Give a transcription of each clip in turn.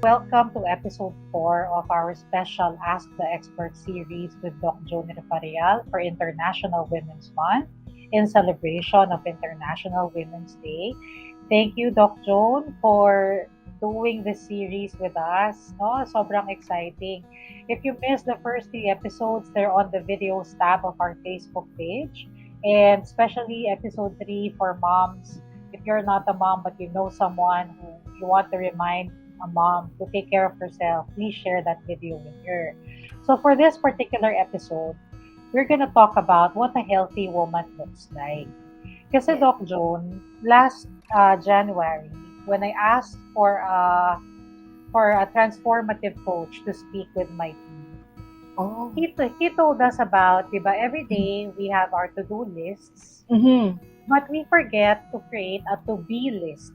Welcome to episode 4 of our special Ask the Expert series with Joan Rifareal for International Women's Month in celebration of International Women's Day. Thank you, Doc Joan, for doing this series with us. No, sobrang exciting. If you missed the first three episodes, they're on the videos tab of our Facebook page. And especially episode 3 for moms. If you're not a mom but you know someone who you want to remind a mom to take care of herself, please share that video with her. So for this particular episode, we're gonna talk about what a healthy woman looks like. Kasi Yes. Doc Joan, last January, when I asked for a transformative coach to speak with my team, Oh. he told us about, diba, every day we have our to-do lists, Mm-hmm. but we forget to create a to-be list.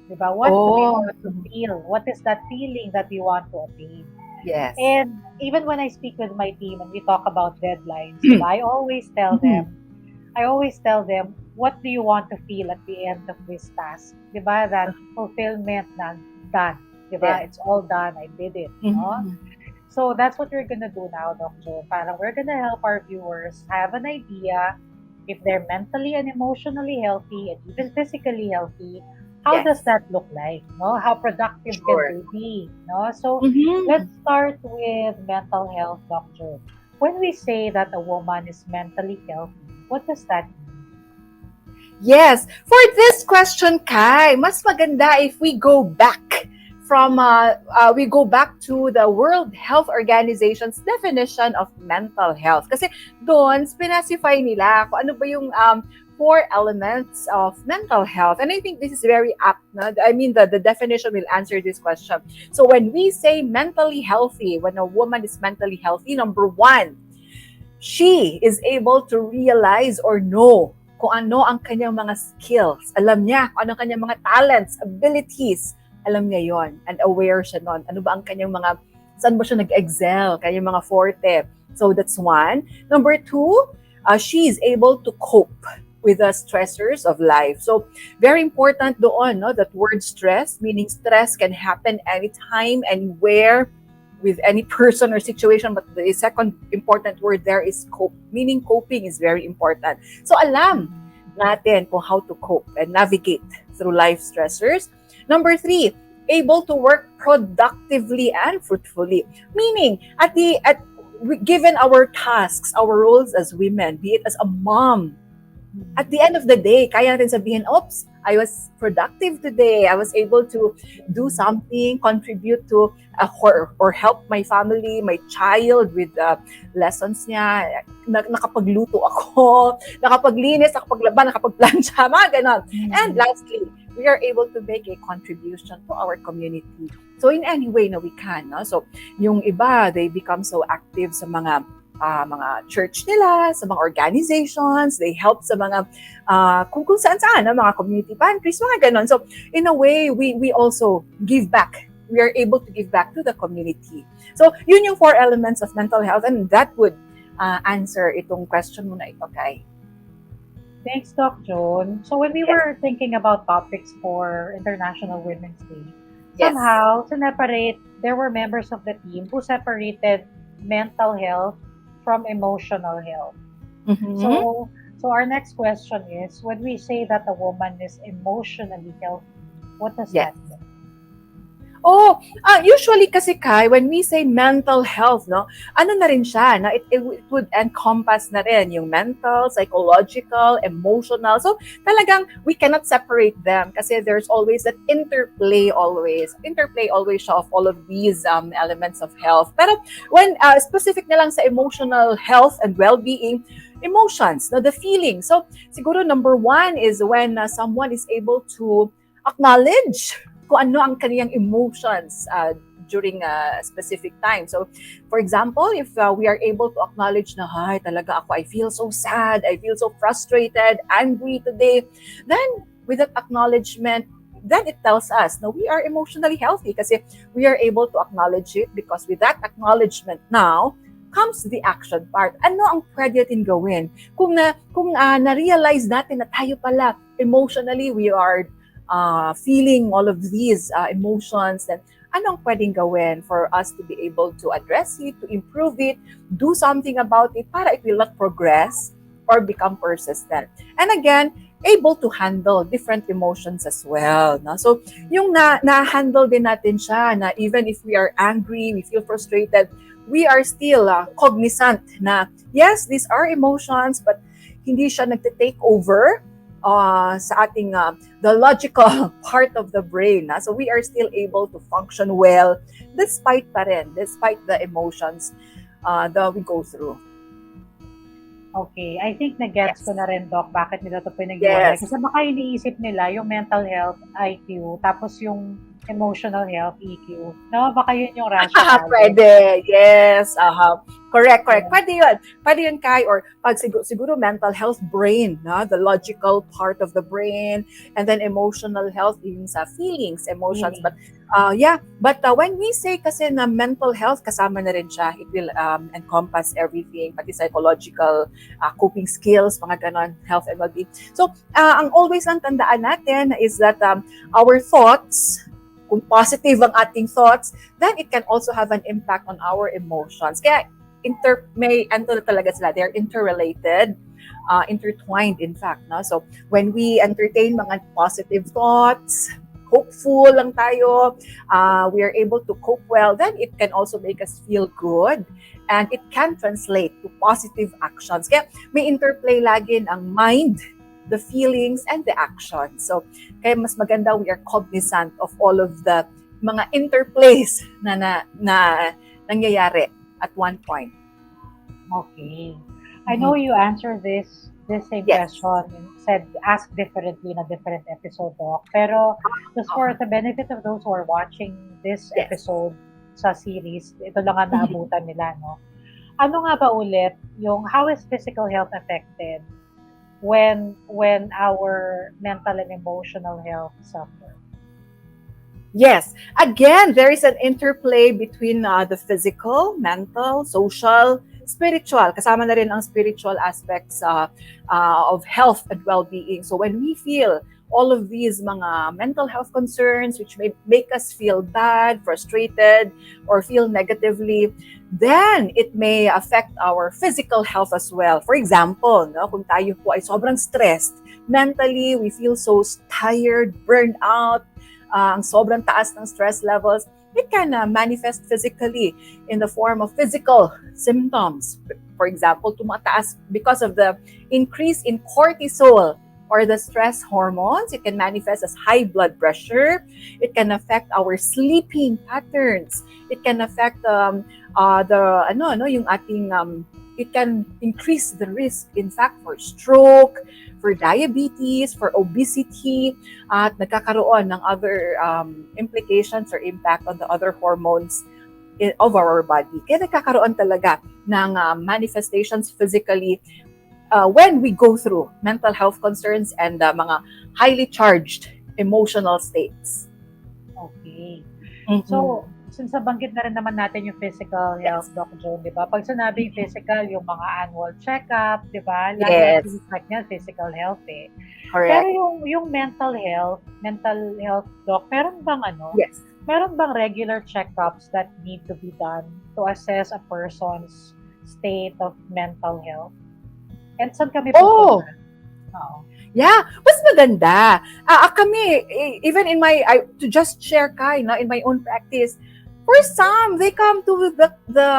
Diba? What do we Oh. want to feel? What is that feeling that we want to attain? Yes. And even when I speak with my team and we talk about deadlines, diba, Mhm. I always tell them, what do you want to feel at the end of this task? Diba? That fulfillment na done. Diba? Yes. It's all done. I did it. No? Mhm. So that's what we're gonna do now, Doc Joe. Parang we're gonna help our viewers have an idea if they're mentally and emotionally healthy and even physically healthy. How does Yes. that look like? No, how productive can Sure. they be? No, so let's Mm-hmm. start with mental health, Doc Joe. When we say that a woman is mentally healthy, what does that mean? Yes. For this question, Kai, mas maganda if we go back we go back to the World Health Organization's definition of mental health. Kasi doon, specify nila kung ano ba yung four elements of mental health. And I think this is very apt. No? I mean, the definition will answer this question. So when we say mentally healthy, when a woman is mentally healthy, number one, she is able to realize or know kung ano ang kanyang mga skills. Alam niya kung ano ang kanyang mga talents, abilities. Alam niya yon and aware siya nun. Ano ba ang kanyang mga, saan ba siya nag-excel, kanyang mga forte. So that's one. Number two, she is able to cope with the stressors of life. So very important doon, no? That word stress, meaning stress can happen anytime, anywhere, with any person or situation, but the second important word there is cope, meaning coping is very important. So alam natin kung how to cope and navigate through life stressors. Number three, able to work productively and fruitfully, meaning given our tasks, our roles as women, be it as a mom, at the end of the day, kaya natin sabihin, oops, I was productive today. I was able to do something, contribute to or help my family, my child with lessons niya. Nakapagluto ako, nakapaglinis, nakapaglaban, nakapagplansya, mga ganon. And lastly, we are able to make a contribution to our community. So in any way na we can. No? So yung iba, they become so active sa mga church nila, sa mga organizations, they help sa mga kung saan-saan, mga community pantries, mga ganon. So, in a way, we also give back. We are able to give back to the community. So, yun yung four elements of mental health and that would answer itong question mo na ito, Kai. Thanks, Doc Joan. So when we Yes. were thinking about topics for International Women's Day, Yes. somehow, there were members of the team who separated mental health from emotional health. Mm-hmm. So our next question is, when we say that a woman is emotionally healthy, what does Yes. that mean? Oh, usually kasi Kai, when we say mental health, no, ano na rin siya, na it would encompass na rin yung mental, psychological, emotional. So talagang we cannot separate them kasi there's always that interplay always siya of all of these elements of health. Pero when specific na lang sa emotional health and well-being, emotions, no, the feeling. So siguro number one is when someone is able to acknowledge kung ano ang kaniyang emotions during a specific time. So, for example, if we are able to acknowledge na, ay, talaga ako, I feel so sad, I feel so frustrated, angry today, then with that acknowledgement, then it tells us na we are emotionally healthy kasi we are able to acknowledge it because with that acknowledgement now, comes the action part. Ano ang pwede natin gawin? Kung na-realize natin na tayo pala, emotionally, we are feeling all of these emotions, then anong pwedeng gawin for us to be able to address it, to improve it, do something about it para it will not progress or become persistent. And again, able to handle different emotions as well. No? So, yung na-handle din natin siya na even if we are angry, we feel frustrated, we are still cognizant na, yes, these are emotions, but hindi siya nagte-take over sa ating, the logical part of the brain. So, we are still able to function well despite the emotions that we go through. Okay, I think na-gets ko Yes. na rin, Doc, bakit nila ito pinag-iwalay. Yes. Kasi baka iniisip nila yung mental health, IQ, tapos yung emotional health, EQ. No, baka yun yung rationale. Pwede. Yes. Correct. Yeah. Pwede yun, Kai. Or pag siguro mental health, brain, no? The logical part of the brain. And then emotional health, yung sa feelings, emotions. But when we say kasi na mental health, kasama na rin siya. It will encompass everything, pati psychological, coping skills, mga ganon, health and well-being. So, ang always lang tandaan natin is that our thoughts, kung positive ang ating thoughts, then it can also have an impact on our emotions. Kaya, talaga sila. They're interrelated, intertwined, in fact. No? So, when we entertain mga positive thoughts, hopeful lang tayo, we are able to cope well, then it can also make us feel good. And it can translate to positive actions. Kaya, may interplay lagi ang mind, the feelings, and the action. So, kaya mas maganda we are cognizant of all of the mga interplays na nangyayari at one point. Okay. I know you answered this same Yes. question, said ask differently in a different episode, Doc. Pero just for the benefit of those who are watching this Yes. episode sa series, ito lang ang naabutan nila, no? Ano nga ba ulit yung how is physical health affected when our mental and emotional health suffer? Yes. Again, there is an interplay between the physical, mental, social, spiritual. Kasama na rin ang spiritual aspects of health and well-being. So when we feel all of these mga mental health concerns which may make us feel bad, frustrated, or feel negatively, then it may affect our physical health as well. For example, no, kung tayo po ay sobrang stressed, mentally, we feel so tired, burned out, ang sobrang taas ng stress levels, it can manifest physically in the form of physical symptoms. For example, tumataas because of the increase in cortisol or the stress hormones. It can manifest as high blood pressure. It can affect our sleeping patterns. It can affect it can increase the risk, in fact, for stroke, for diabetes, for obesity, at nagkakaroon ng other implications or impact on the other hormones of our body. Kaya nagkakaroon talaga ng manifestations physically when we go through mental health concerns and mga highly charged emotional states. Okay. Mm-hmm. So, since nabanggit na rin naman natin yung physical health, Doc Joan, di ba? Pag sinabing physical, yung mga annual check-up, di ba? Yes. Lagi niya physical health eh. Correct. Pero yung mental health, Doc, meron bang Yes. Meron bang regular check-ups that need to be done to assess a person's state of mental health? And saan kami pupunta? Oo. Yeah, mas maganda. Kami, even in to just share, Kai, no, in my own practice, for some, they come to the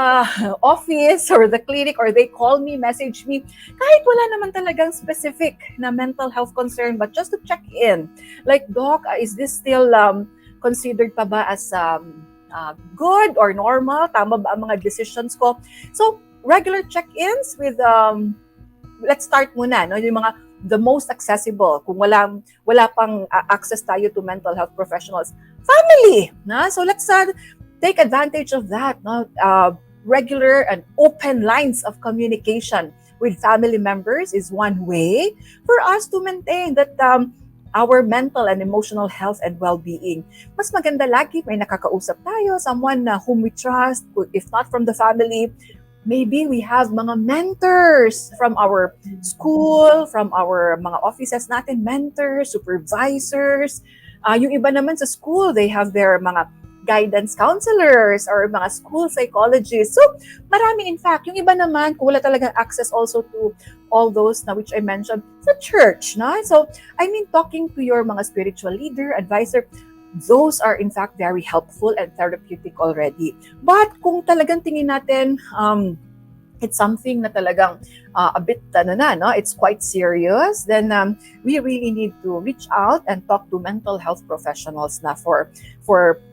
office or the clinic or they call me, message me, kahit wala naman talagang specific na mental health concern, but just to check in. Like, Doc, is this still considered pa ba as good or normal? Tama ba ang mga decisions ko? So, regular check-ins with, let's start muna, no, yung mga the most accessible, kung wala pang access tayo to mental health professionals, family, na? So let's take advantage of that, no? Regular and open lines of communication with family members is one way for us to maintain that our mental and emotional health and well-being. Mas maganda lagi may nakakausap tayo, someone whom we trust, if not from the family, maybe we have mga mentors from our school, from our mga offices natin, mentors, supervisors. Yung iba naman sa school, they have their mga guidance counselors or mga school psychologists. So, marami in fact. Yung iba naman, kung wala talagang access also to all those na which I mentioned, sa church, no? So, I mean, talking to your mga spiritual leader, advisor, those are in fact very helpful and therapeutic already. But kung talagang tingin natin, it's something na talagang a bit, no? It's quite serious, then we really need to reach out and talk to mental health professionals na for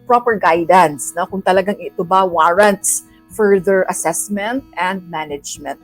proper guidance, no? Kung talagang ito ba warrants further assessment and management.